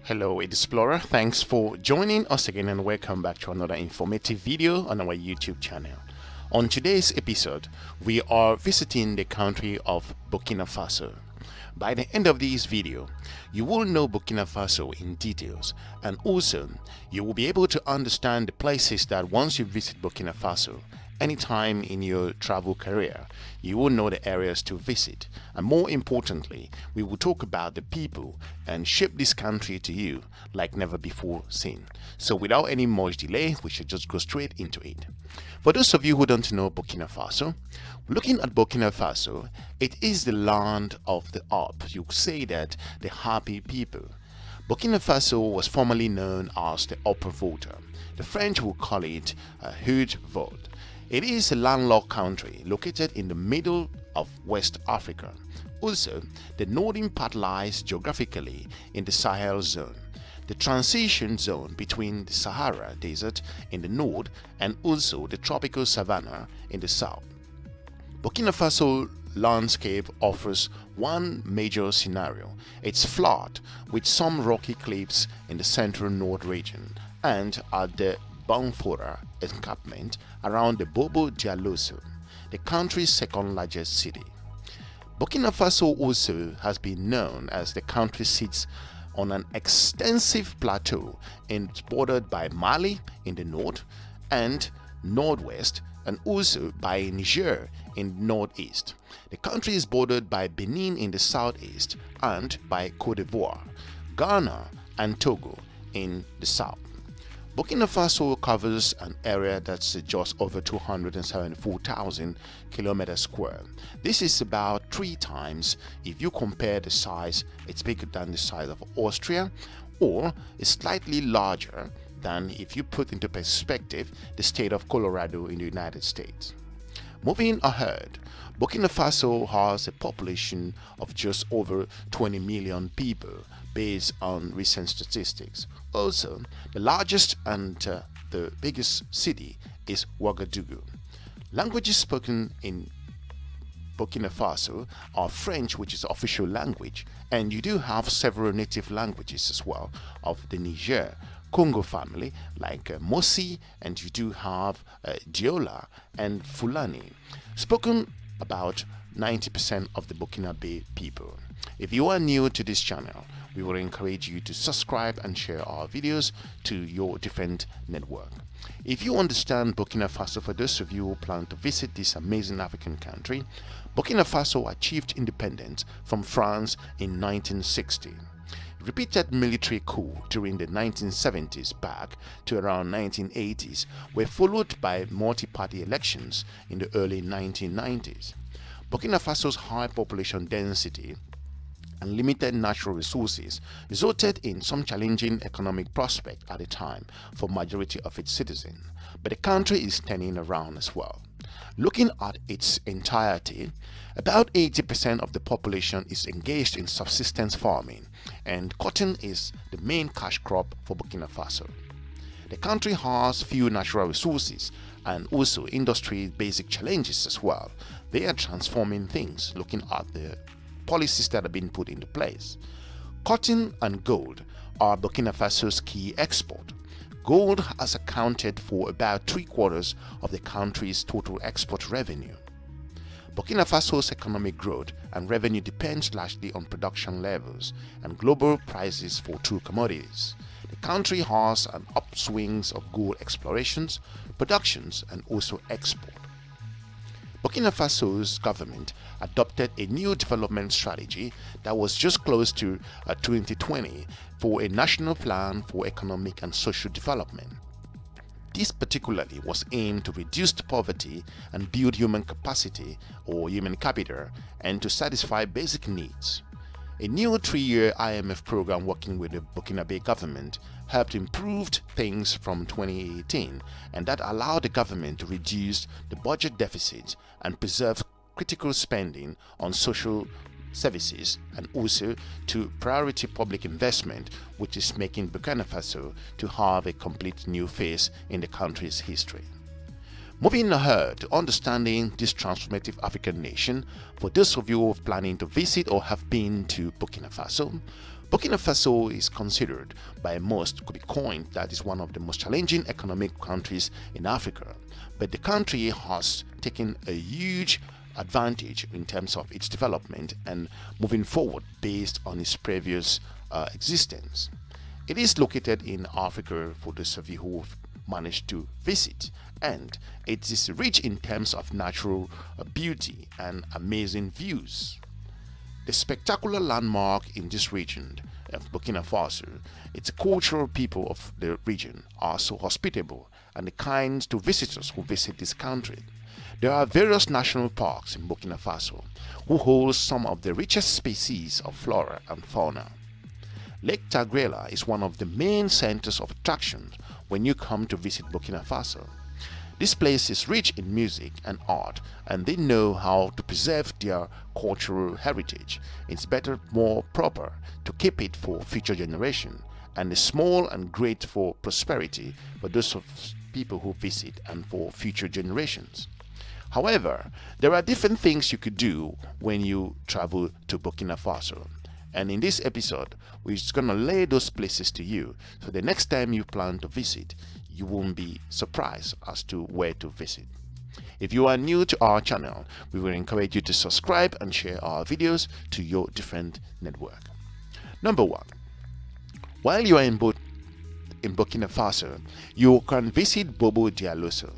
Hello EDUSPLORER, thanks for joining us again and welcome back to another informative video on our YouTube channel. On today's episode, we are visiting the country of Burkina Faso. By the end of this video, you will know Burkina Faso in details, and also you will be able to understand the places that once you visit Burkina Faso, anytime in your travel career, you will know the areas to visit, and more importantly, we will talk about the people and shape this country to you like never before seen. So without any much delay, we should just go straight into it. For those of you who don't know Burkina Faso, looking at Burkina Faso, it is the land of the up. You say that the happy people. Burkina Faso was formerly known as the Upper Volta. The French will call it a Haute Volta. It is a landlocked country located in the middle of West Africa. Also, the northern part lies geographically in the Sahel zone, the transition zone between the Sahara Desert in the north and also the tropical savanna in the south. Burkina Faso landscape offers one major scenario. It's flat with some rocky cliffs in the central north region and at the Banfora encampment around the Bobo-Dioulasso, the country's second largest city. Burkina Faso also has been known as the country sits on an extensive plateau and it's bordered by Mali in the north and northwest and also by Niger in the northeast. The country is bordered by Benin in the southeast and by Cote d'Ivoire, Ghana and Togo in the south. Burkina Faso covers an area that's just over 274,000 kilometers square. This is about 3 times, if you compare the size, it's bigger than the size of Austria, or is slightly larger than, if you put into perspective, the state of Colorado in the United States. Moving ahead, Burkina Faso has a population of just over 20 million people based on recent statistics. Also, the largest and the biggest city is Ouagadougou. Languages spoken in Burkina Faso are French, which is official language, and you do have several native languages as well of the Niger Congo family like Mosi, and you do have Diola and Fulani, spoken about 90% of the Burkinabe people. If you are new to this channel, we will encourage you to subscribe and share our videos to your different network. If you understand Burkina Faso, for those of you who plan to visit this amazing African country, Burkina Faso achieved independence from France in 1960. Repeated military coups during the 1970s back to around 1980s were followed by multi-party elections in the early 1990s. Burkina Faso's high population density and limited natural resources resulted in some challenging economic prospects at the time for majority of its citizens, but the country is turning around as well. Looking at its entirety, about 80% of the population is engaged in subsistence farming, and cotton is the main cash crop for Burkina Faso. The country has few natural resources and also industry basic challenges as well. They are transforming things, looking at the policies that have been put into place. Cotton and gold are Burkina Faso's key export. Gold has accounted for about 3/4 of the country's total export revenue. Burkina Faso's economic growth and revenue depends largely on production levels and global prices for two commodities. The country has an upswings of gold explorations, productions, and also export. Burkina Faso's government adopted a new development strategy that was just close to 2020 for a national plan for economic and social development. This particularly was aimed to reduce poverty and build human capacity or human capital and to satisfy basic needs. A new 3-year IMF program working with the Burkinabe government helped improve things from 2018, and that allowed the government to reduce the budget deficit and preserve critical spending on social services and also to priority public investment, which is making Burkina Faso to have a complete new phase in the country's history. Moving ahead to understanding this transformative African nation, for those of you who are planning to visit or have been to Burkina Faso, Burkina Faso is considered by most, could be coined, that is one of the most challenging economic countries in Africa. But the country has taken a huge advantage in terms of its development and moving forward based on its previous existence. It is located in Africa for those of you who have managed to visit, and it is rich in terms of natural beauty and amazing views. The spectacular landmark in this region of Burkina Faso, its cultural people of the region are so hospitable and kind to visitors who visit this country. There are various national parks in Burkina Faso who hold some of the richest species of flora and fauna. Lake Tangrela is one of the main centers of attraction when you come to visit Burkina Faso. This place is rich in music and art, and they know how to preserve their cultural heritage. It's better, more proper to keep it for future generation, and is small and great for prosperity for those of people who visit and for future generations. However, there are different things you could do when you travel to Burkina Faso. And in this episode, we're just going to lay those places to you, so the next time you plan to visit, you won't be surprised as to where to visit. If you are new to our channel, we will encourage you to subscribe and share our videos to your different network. Number 1. While you are in Burkina Faso, you can visit Bobo-Dioulasso.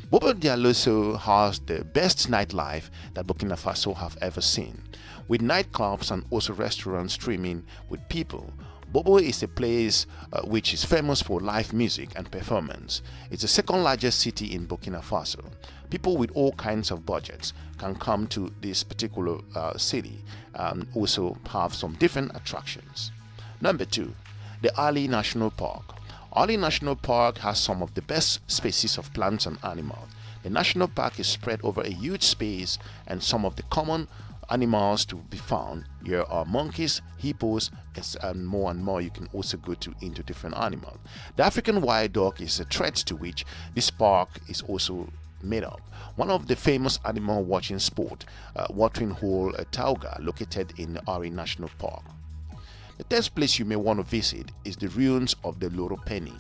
Bobo-Dioulasso has the best nightlife that Burkina Faso have ever seen, with nightclubs and also restaurants streaming with people. Bobo is a place which is famous for live music and performance. It's the second largest city in Burkina Faso. People with all kinds of budgets can come to this particular city and also have some different attractions. Number 2, the Arli National Park. Arli National Park has some of the best species of plants and animals. The national park is spread over a huge space, and some of the common animals to be found here are monkeys, hippos, and more. You can also go into different animals. The African wild dog is a threat to which this park is also made up. One of the famous animal watching sport, watering hole tauga, located in Arli National Park. The third place you may want to visit is the Ruins of the Loropeni.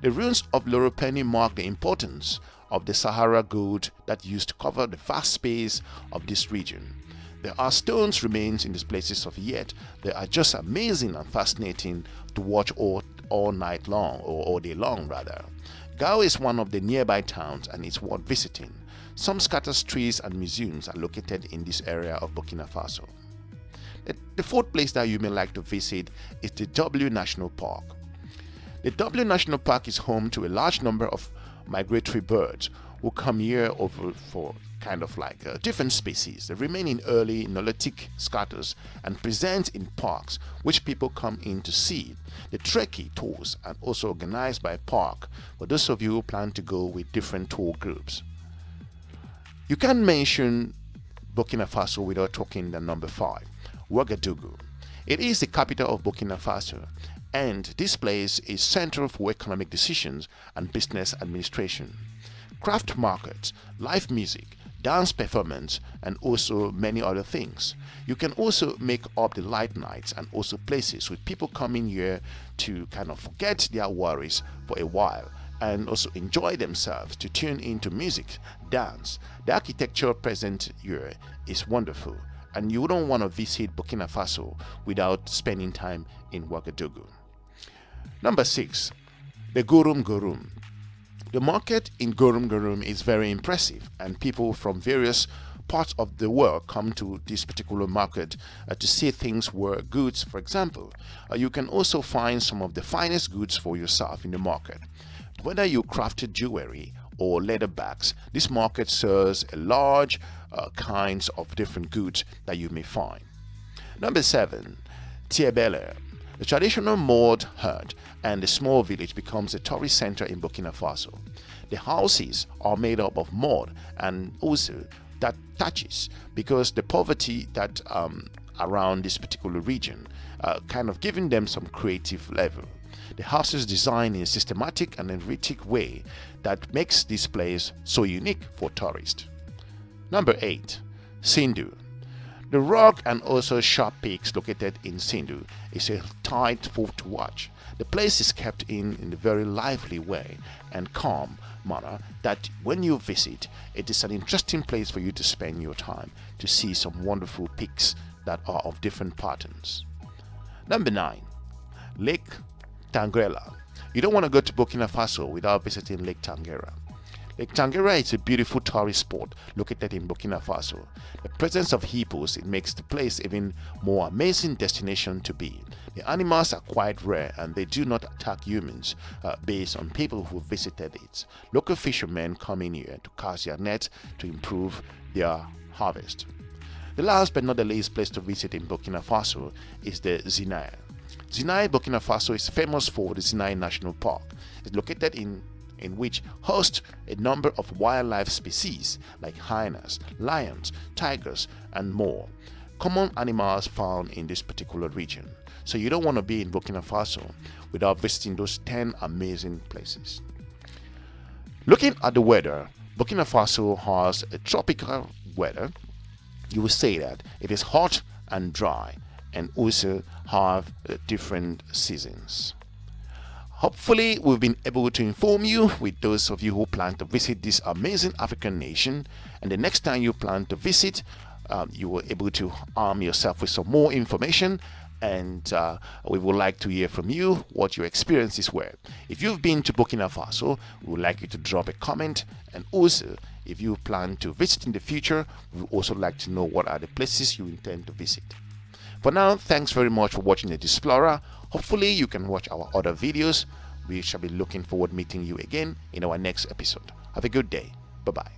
The Ruins of Loropeni mark the importance of the Sahara gold that used to cover the vast space of this region. There are stones remains in these places of yet they are just amazing and fascinating to watch all night long, or all day long rather. Gao is one of the nearby towns and is worth visiting. Some scattered streets and museums are located in this area of Burkina Faso. The fourth place that you may like to visit is the W National Park. The W National Park is home to a large number of migratory birds who come here over for kind of like different species. They remain in early Neolithic scatters and present in parks which people come in to see. The trekkie tours are also organized by park for those of you who plan to go with different tour groups. You can't mention Burkina Faso without talking the number 5, Ouagadougou. It is the capital of Burkina Faso, and this place is central for economic decisions and business administration. Craft markets, live music, dance performance, and also many other things. You can also make up the light nights and also places with people coming here to kind of forget their worries for a while and also enjoy themselves, to tune into music, dance. The architecture present here is wonderful, and you don't want to visit Burkina Faso without spending time in Ouagadougou. Number 6, the Gorum Gorum. The market in Gorum Gorum is very impressive, and people from various parts of the world come to this particular market to see things where goods, for example. You can also find some of the finest goods for yourself in the market. Whether you crafted jewelry or leather bags, this market serves a large kinds of different goods that you may find. Number 7, Tiebele. The traditional mud hut and the small village becomes a tourist center in Burkina Faso. The houses are made up of mud and also that thatches, because the poverty that around this particular region kind of giving them some creative level. The houses designed in a systematic and enriching way that makes this place so unique for tourists. Number 8, Sindhu. The rock and also sharp peaks located in Sindhu is a delightful to watch. The place is kept in a very lively way and calm manner that when you visit, it is an interesting place for you to spend your time to see some wonderful peaks that are of different patterns. Number 9. Lake Tangrela. You don't want to go to Burkina Faso without visiting Lake Tangrela. Lake Tangrela is a beautiful tourist spot located in Burkina Faso. The presence of hippos it makes the place even more amazing destination to be. The animals are quite rare and they do not attack humans based on people who visited it. Local fishermen come in here to cast their nets to improve their harvest. The last but not the least place to visit in Burkina Faso is the Zinaya. Zinaya, Burkina Faso is famous for the Zinaya National Park. It's located in which hosts a number of wildlife species like hyenas, lions, tigers, and more. Common animals found in this particular region. So you don't want to be in Burkina Faso without visiting those 10 amazing places. Looking at the weather, Burkina Faso has a tropical weather. You will say that it is hot and dry and also have different seasons. Hopefully, we've been able to inform you with those of you who plan to visit this amazing African nation. And the next time you plan to visit, you were able to arm yourself with some more information. And we would like to hear from you what your experiences were. If you've been to Burkina Faso, we would like you to drop a comment. And also, if you plan to visit in the future, we would also like to know what are the places you intend to visit. For now, thanks very much for watching the EDUSPLORER. Hopefully you can watch our other videos. We shall be looking forward to meeting you again in our next episode. Have a good day. Bye-bye.